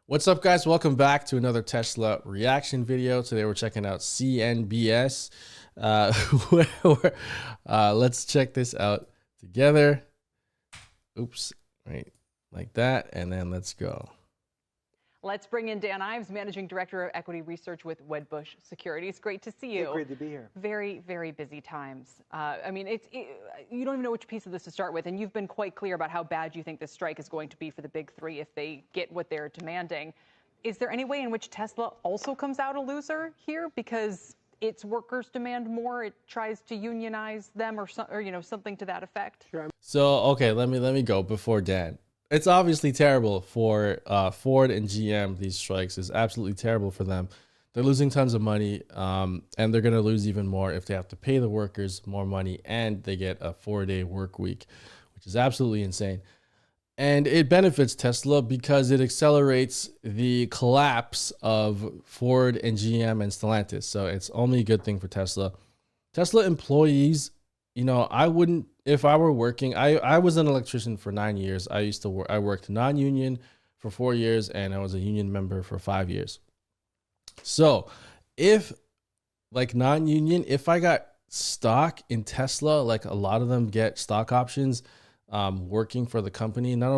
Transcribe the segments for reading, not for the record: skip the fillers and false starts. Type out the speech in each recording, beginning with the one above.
What's up, guys? Welcome back to another Tesla reaction video. Today we're checking out CNBS. Let's check this out together. Oops, right, like that, and then let's go. Let's bring in Dan Ives, Managing Director of Equity Research with Wedbush Securities. Great to see you. Yeah, great to be here. Very, very busy times. You don't even know which piece of this to start with, and you've been quite clear about how bad you think this strike is going to be for the big three if they get what they're demanding. Is there any way in which Tesla also comes out a loser here because its workers demand more? It tries to unionize them or something to that effect. Sure. So okay, let me go before Dan. It's obviously terrible for Ford and GM. These strikes is absolutely terrible for them. They're losing tons of money, and they're going to lose even more if they have to pay the workers more money and they get a 4-day work week, which is absolutely insane. And it benefits Tesla because it accelerates the collapse of Ford and GM and Stellantis. So it's only a good thing for Tesla. Tesla employees, you know, I wouldn't, if I were working, I was an electrician for 9 years. I worked non-union for 4 years, and I was a union member for 5 years. So if like non-union, if I got stock in Tesla, like a lot of them get stock options, working for the company, not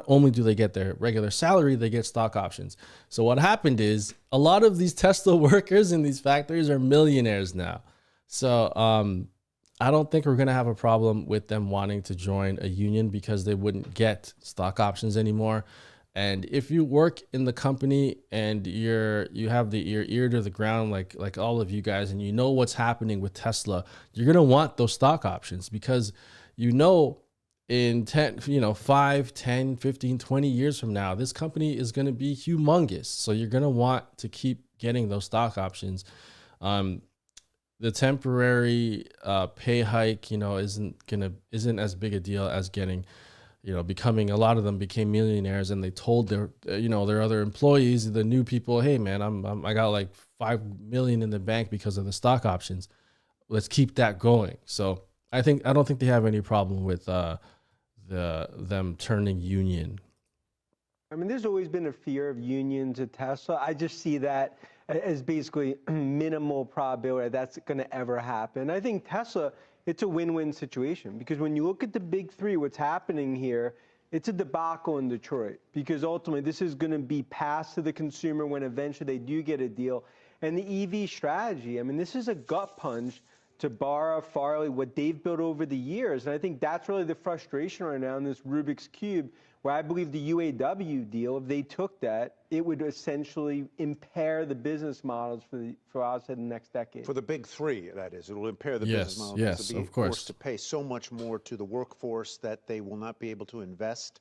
only do they get their regular salary, they get stock options. So what happened is a lot of these Tesla workers in these factories are millionaires now. So, I don't think we're going to have a problem with them wanting to join a union because they wouldn't get stock options anymore. And if you work in the company and you have your ear to the ground, like all of you guys, and you know what's happening with Tesla, you're going to want those stock options because you know in 5, 10, 15, 20 years from now, this company is going to be humongous. So you're going to want to keep getting those stock options. The temporary pay hike, isn't as big a deal as getting, becoming, a lot of them became millionaires, and they told their other employees, the new people, hey man, I got like 5 million in the bank because of the stock options. Let's keep that going. So I don't think they have any problem with them turning union. I mean, there's always been a fear of unions at Tesla. I just see that as basically minimal probability that's going to ever happen. I think Tesla, it's a win-win situation because when you look at the big three, what's happening here, it's a debacle in Detroit because ultimately this is going to be passed to the consumer when eventually they do get a deal. And the EV strategy, I mean, this is a gut punch to borrow Farley, what they've built over the years. And I think that's really the frustration right now in this Rubik's Cube, where I believe the UAW deal, if they took that, it would essentially impair the business models for us in the next decade. For the big three, that is. It will impair the business models. Yes, They'll be of course. forced to pay so much more to the workforce that they will not be able to invest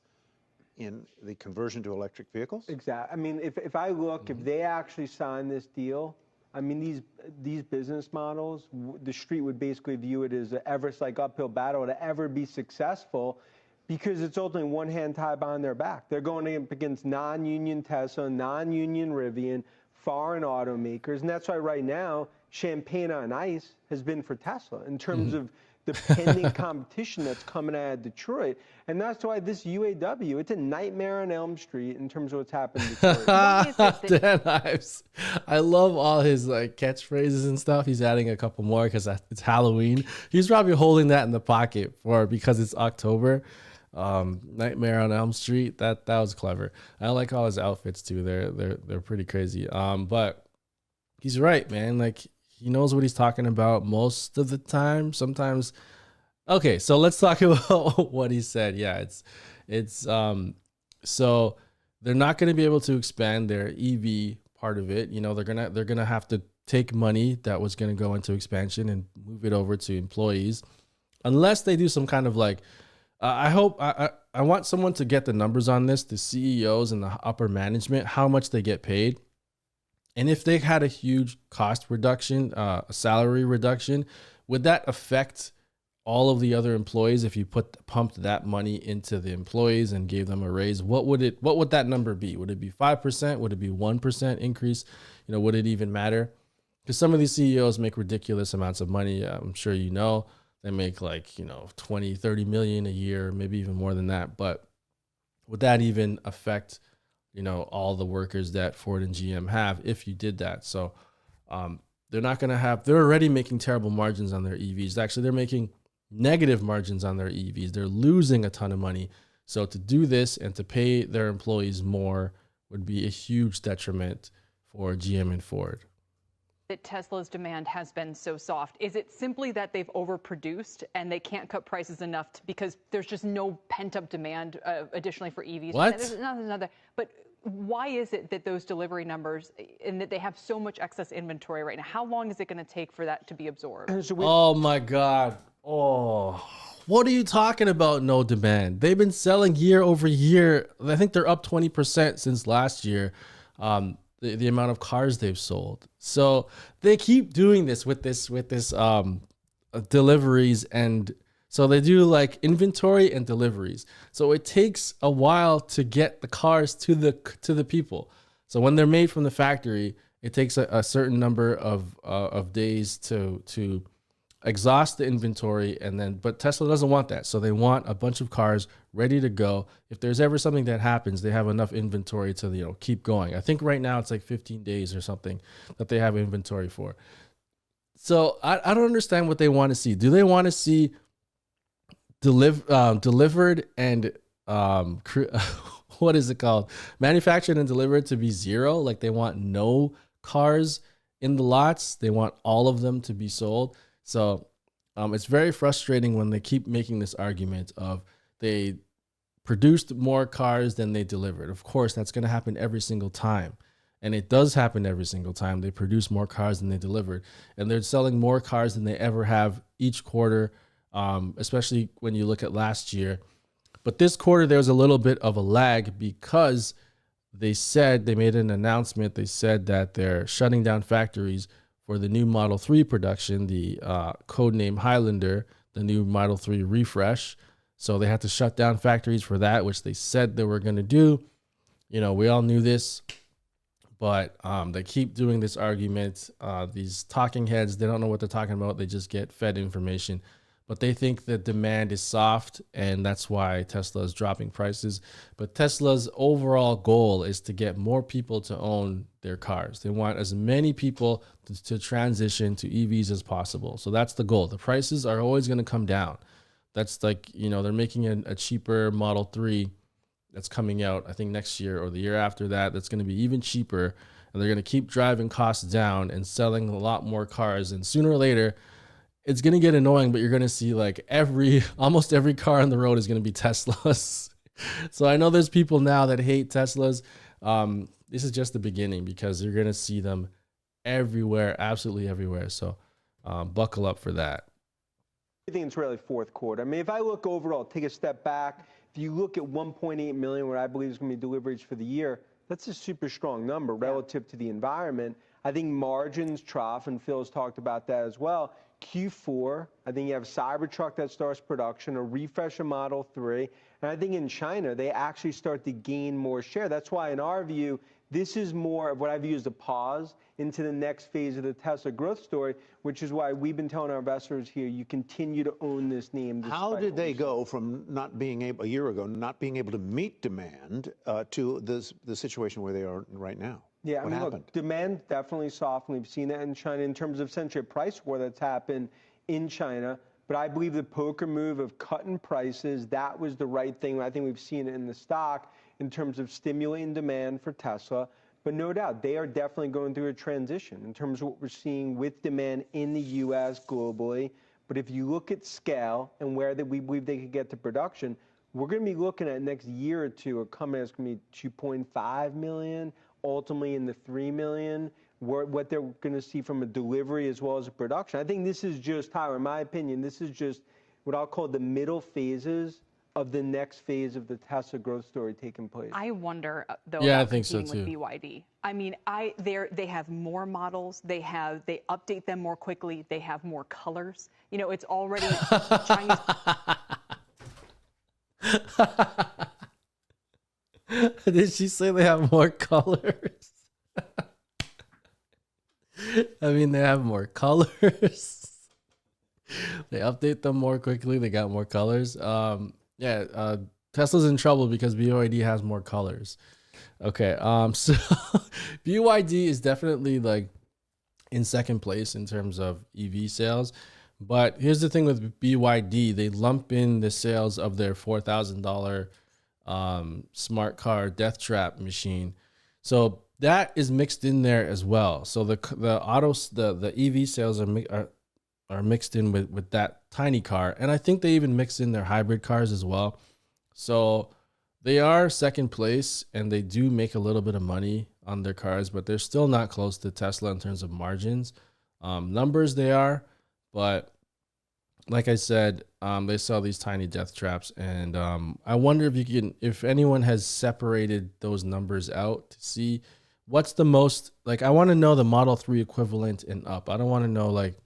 in the conversion to electric vehicles? Exactly. I mean, if I look, if they actually sign this deal, I mean, these business models, the street would basically view it as an Everest-like uphill battle to ever be successful because it's ultimately one hand tied behind their back. They're going up against non-union Tesla, non-union Rivian, foreign automakers, and that's why right now, champagne on ice has been for Tesla in terms of the pending competition that's coming out of Detroit. And that's why this UAW, it's a nightmare on Elm Street in terms of what's happened in Detroit. Dan Ives. I love all his like catchphrases and stuff. He's adding a couple more because it's Halloween. He's probably holding that in the pocket because it's October. Nightmare on Elm Street. That was clever. I like all his outfits too. They're pretty crazy. But he's right, man. Like, he knows what he's talking about most of the time. Sometimes. Okay, so let's talk about what he said. Yeah, so they're not going to be able to expand their EV part of it. They're gonna have to take money that was going to go into expansion and move it over to employees, unless they do some kind of like. I want someone to get the numbers on this, the CEOs and the upper management, how much they get paid. And if they had a huge cost reduction, a salary reduction, would that affect all of the other employees if you pumped that money into the employees and gave them a raise? What would that number be? Would it be 5%? Would it be 1% increase? Would it even matter? Because some of these CEOs make ridiculous amounts of money. I'm sure they make like 20, 30 million a year, maybe even more than that. But would that even affect all the workers that Ford and GM have if you did that. So they're not going to have, they're already making terrible margins on their EVs. Actually, they're making negative margins on their EVs. They're losing a ton of money. So to do this and to pay their employees more would be a huge detriment for GM and Ford. That Tesla's demand has been so soft? Is it simply that they've overproduced and they can't cut prices enough because there's just no pent-up demand additionally for EVs? What? There's another, but why is it that those delivery numbers and that they have so much excess inventory right now? How long is it going to take for that to be absorbed? Oh my God. Oh, what are you talking about? No demand. They've been selling year over year. I think they're up 20% since last year. The amount of cars they've sold. So they keep doing this with this deliveries, and so they do like inventory and deliveries. So it takes a while to get the cars to the people. So when they're made from the factory, it takes a certain number of days to exhaust the inventory, and then but Tesla doesn't want that. So they want a bunch of cars ready to go. If there's ever something that happens, they have enough inventory to keep going. I think right now it's like 15 days or something that they have inventory for. So I don't understand what they want to see. Do they want to see delivered and what is it called? Manufactured and delivered to be zero? Like they want no cars in the lots. They want all of them to be sold. So it's very frustrating when they keep making this argument of they produced more cars than they delivered. Of course, that's going to happen every single time. And it does happen every single time. They produce more cars than they delivered. And they're selling more cars than they ever have each quarter, especially when you look at last year. But this quarter, there was a little bit of a lag because they made an announcement. They said that they're shutting down factories for the new Model 3 production, the codename Highlander, the new Model 3 refresh. So they had to shut down factories for that, which they said they were going to do. We all knew this, but they keep doing this argument. These talking heads, they don't know what they're talking about. They just get fed information. But they think that demand is soft, and that's why Tesla is dropping prices. But Tesla's overall goal is to get more people to own their cars. They want as many people to transition to EVs as possible. So that's the goal. The prices are always going to come down. That's like, they're making a cheaper Model 3 that's coming out, I think, next year or the year after that. That's going to be even cheaper. And they're going to keep driving costs down and selling a lot more cars. And sooner or later, it's going to get annoying, but you're going to see like almost every car on the road is going to be Teslas. So I know there's people now that hate Teslas. This is just the beginning because you're going to see them everywhere, absolutely everywhere. So buckle up for that. I think it's really fourth quarter. I mean, if I look overall, take a step back, if you look at 1.8 million, what I believe is going to be deliveries for the year, that's a super strong number relative to the environment. I think margins trough, and Phil's talked about that as well. Q4, I think you have a Cybertruck that starts production, a refresh of Model 3, and I think in China, they actually start to gain more share. That's why, in our view, this is more of what I view as a pause into the next phase of the Tesla growth story, which is why we've been telling our investors here, you continue to own this name. How did they go from not being able, a year ago, not being able to meet demand to the situation where they are right now? Yeah, what happened? Look, demand definitely softened. We've seen that in China in terms of essentially a price war that's happened in China. But I believe the poker move of cutting prices, that was the right thing. I think we've seen it in the stock in terms of stimulating demand for Tesla. But no doubt, they are definitely going through a transition in terms of what we're seeing with demand in the U.S. globally. But if you look at scale and where we believe they could get to production, we're going to be looking at next year or two, a company that's going to be 2.5 million, ultimately in the 3 million, what they're going to see from a delivery as well as a production. I think this is just, Tyler, in my opinion, this is just what I'll call the middle phases of the next phase of the Tesla growth story taking place. I wonder, though, Yeah, I about think so competing too. with BYD. I mean, they have more models. They update them more quickly. They have more colors. It's already Chinese. Did she say they have more colors? I mean, they have more colors. They update them more quickly. They got more colors. Tesla's in trouble because BYD has more colors. Okay. So BYD is definitely like in second place in terms of EV sales. But here's the thing with BYD, they lump in the sales of their $4,000 smart car death trap machine. So that is mixed in there as well. So the EV sales are mixed in with that tiny car, and I think they even mix in their hybrid cars as well. So they are second place, and they do make a little bit of money on their cars, but they're still not close to Tesla in terms of margins. Numbers they are, but like I said, they sell these tiny death traps, and I wonder if anyone has separated those numbers out to see what's the most. Like, I want to know the Model 3 equivalent and up. I don't want to know like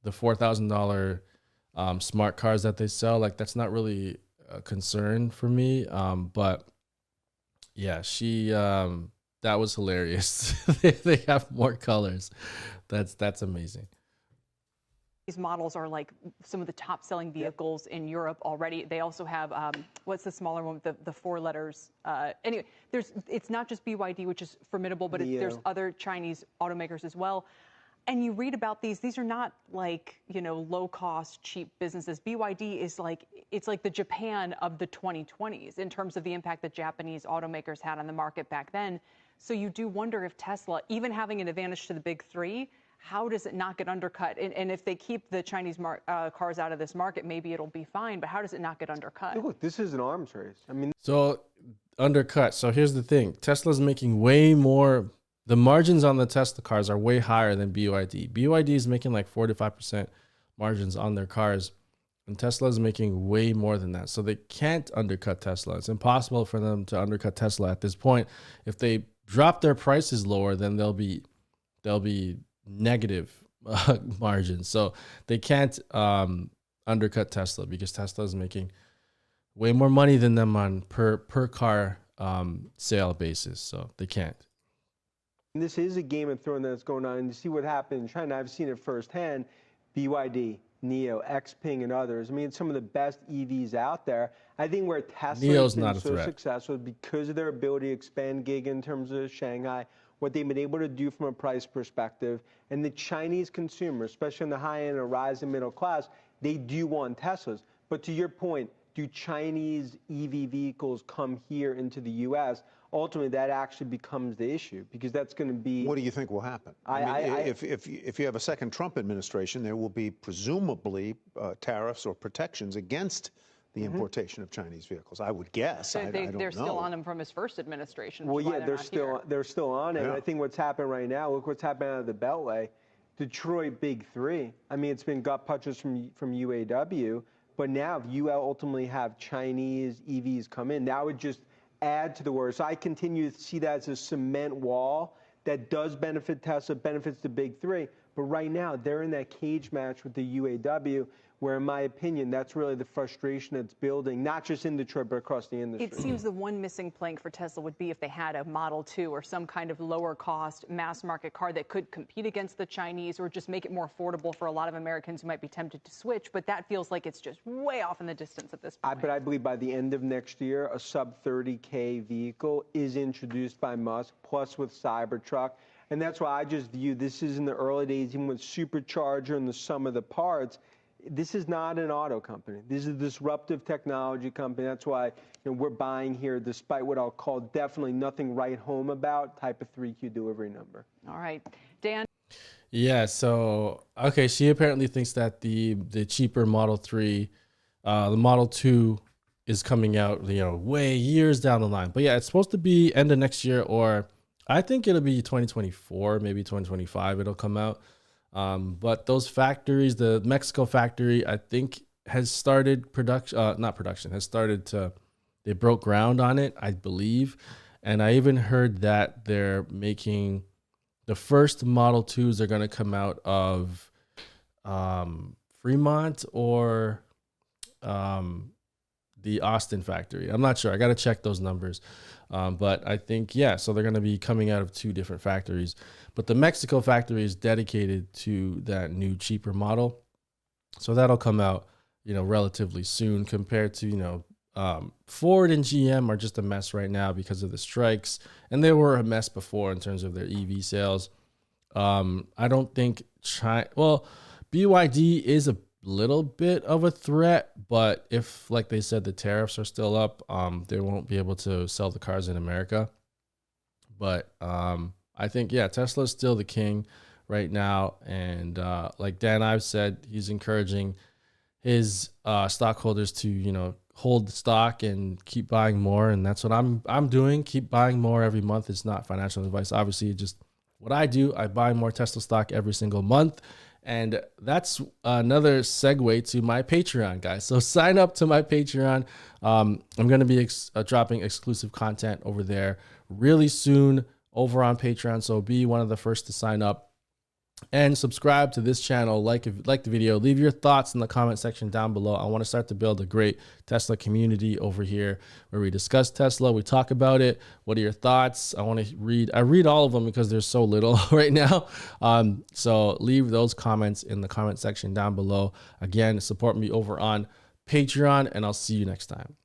the $4,000 smart cars that they sell. Like, that's not really a concern for me. But yeah, that was hilarious. They have more colors. That's amazing. These models are like some of the top selling vehicles in Europe already. They also have, what's the smaller one with the four letters? Anyway, it's not just BYD, which is formidable, but there's other Chinese automakers as well. And you read about these are not like, low cost, cheap businesses. BYD is like, it's like the Japan of the 2020s in terms of the impact that Japanese automakers had on the market back then. So you do wonder if Tesla, even having an advantage to the big three, how does it not get undercut? And if they keep the Chinese cars out of this market, maybe it'll be fine. But how does it not get undercut? Look, this is an arms race. I mean, so undercut. So here's the thing: Tesla's making way more. The margins on the Tesla cars are way higher than BYD. BYD is making like 45% margins on their cars, and Tesla is making way more than that. So they can't undercut Tesla. It's impossible for them to undercut Tesla at this point. If they drop their prices lower, then they'll be negative margins. So they can't undercut Tesla because Tesla is making way more money than them on per car sale basis. So they can't. this is a Game of Thrones that's going on, and to see what happened in China, I've seen it firsthand. BYD, NIO, XPeng, and others. I mean, it's some of the best EVs out there. I think where Tesla has been so successful because of their ability to expand gig in terms of Shanghai, what they've been able to do from a price perspective, and the Chinese consumer, especially in the high end or rising middle class, they do want Teslas. But to your point, do Chinese EV vehicles come here into the U.S.? Ultimately, that actually becomes the issue because that's going to be. What do you think will happen? If you have a second Trump administration, there will be presumably tariffs or protections against the importation of Chinese vehicles. I would guess. I don't know. They're still on him from his first administration. Well, yeah, they're still on it. Yeah. I think what's happened right now. Look what's happening out of the Beltway, Detroit Big Three. I mean, it's been gut punches from UAW, but now if you ultimately have Chinese EVs come in, that would just add to the worst. So I continue to see that as a cement wall that does benefit Tesla, benefits the Big Three. But right now, they're in that cage match with the UAW, where, in my opinion, that's really the frustration that's building, not just in Detroit, but across the industry. It seems the one missing plank for Tesla would be if they had a Model 2 or some kind of lower cost mass market car that could compete against the Chinese or just make it more affordable for a lot of Americans who might be tempted to switch. But that feels like it's just way off in the distance at this point. But I believe by the end of next year, a sub 30K vehicle is introduced by Musk, plus with Cybertruck. And that's why I just view this is in the early days, even with Supercharger and the sum of the parts. This is not an auto company. This is a disruptive technology company. That's why we're buying here, despite what I'll call definitely nothing right home about type of 3Q delivery number. All right, Dan. Yeah. So okay, she apparently thinks that the cheaper Model 3, the Model 2 is coming out, way years down the line. But yeah, it's supposed to be end of next year, or I think it'll be 2024, maybe 2025. It'll come out. But those factories, the Mexico factory, I think has started they broke ground on it, I believe. And I even heard that they're making the first Model 2s are going to come out of Fremont or the Austin factory. I'm not sure. I got to check those numbers. But I think, so they're going to be coming out of two different factories. But the Mexico factory is dedicated to that new, cheaper model. So that'll come out, relatively soon compared to, Ford and GM are just a mess right now because of the strikes, and they were a mess before in terms of their EV sales. I don't think BYD is a little bit of a threat, but if, like they said, the tariffs are still up, they won't be able to sell the cars in America. But I think, yeah, Tesla is still the king right now. And like Dan Ives said, he's encouraging his stockholders to, hold the stock and keep buying more. And that's what I'm doing. Keep buying more every month. It's not financial advice. Obviously, just what I do. I buy more Tesla stock every single month. And that's another segue to my Patreon, guys. So sign up to my Patreon. I'm going to be dropping exclusive content over there really soon over on Patreon. So be one of the first to sign up and subscribe to this channel. Like the video, leave your thoughts in the comment section down below. I want to start to build a great Tesla community over here where we discuss Tesla. We talk about it. What are your thoughts? I read all of them because there's so little right now. So leave those comments in the comment section down below. Again, support me over on Patreon, and I'll see you next time.